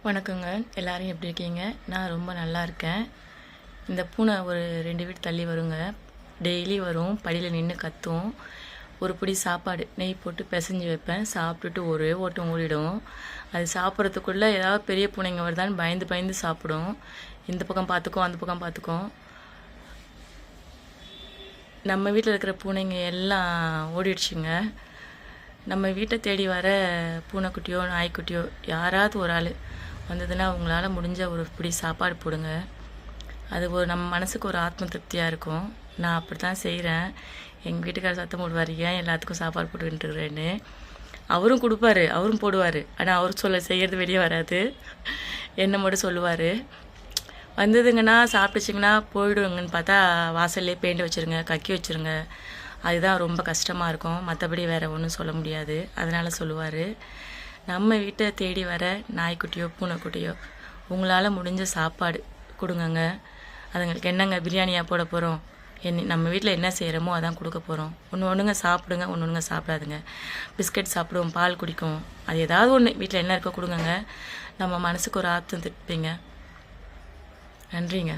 வணக்கங்க. எல்லாரும் எப்படி இருக்கீங்க? நான் ரொம்ப நல்லா இருக்கேன். இந்த பூனை ஒரு 2 வீடு தள்ளி வருங்க. டெய்லி வரும். படியில் நின்று கத்தும். ஒரு பிடி சாப்பாடு நெய் போட்டு பிசைஞ்சு வைப்பேன். சாப்பிட்டுட்டு ஒரே ஓட்டம் ஓடிடும். அது சாப்பிட்றதுக்குள்ளே ஏதாவது பெரிய பூனைங்க வருதான்னு பயந்து பயந்து சாப்பிடும். இந்த பக்கம் பார்த்துக்கும், அந்த பக்கம் பார்த்துக்கும். நம்ம வீட்டில் இருக்கிற பூனைங்க எல்லாம் ஓடிடுச்சுங்க. நம்ம வீட்டை தேடி வர பூனைக்குட்டியோ நாய்க்குட்டியோ யாராவது ஒரு ஆள் வந்ததுன்னா அவங்களால முடிஞ்ச ஒரு பிடி சாப்பாடு போடுங்க. அது ஒரு நம்ம மனசுக்கு ஒரு ஆத்ம திருப்தியாக இருக்கும். நான் அப்படி தான் செய்கிறேன். எங்கள் வீட்டுக்காரர் சத்தம் போடுவார், ஏன் எல்லாத்துக்கும் சாப்பாடு போட்டுக்கிட்டுருக்குறேன்னு. அவரும் கொடுப்பாரு, அவரும் போடுவார். ஆனால் அவர் செய்கிறது வெளியே வராது. என்ன மட்டும் சொல்லுவார், வந்ததுங்கன்னா சாப்பிட்டுச்சிங்கன்னா போயிடுவாங்கன்னு பார்த்தா வாசல்லே பெயிண்ட் வச்சுருங்க, கக்கி வச்சுருங்க. அதுதான் ரொம்ப கஷ்டமாக இருக்கும். மற்றபடி வேறு ஒன்றும் சொல்ல முடியாது. அதனால் சொல்லுவார், நம்ம வீட்டை தேடி வர நாய்க்குட்டியோ பூனைக்குட்டியோ உங்களால் முடிஞ்ச சாப்பாடு கொடுங்கங்க. அதுங்களுக்கு என்னங்க பிரியாணியாக போட போகிறோம்? நம்ம வீட்டில் என்ன செய்கிறோமோ அதான் கொடுக்க போகிறோம். ஒன்றுங்க சாப்பிடுங்க, ஒன்றுங்க சாப்பிடாதுங்க. பிஸ்கட் சாப்பிடுவோம், பால் குடிக்கும். அது ஏதாவது ஒன்று வீட்டில் என்ன இருக்கோ கொடுங்கங்க. நம்ம மனசுக்கு ஒரு ஆத்தம் திருப்பிங்க. நன்றிங்க.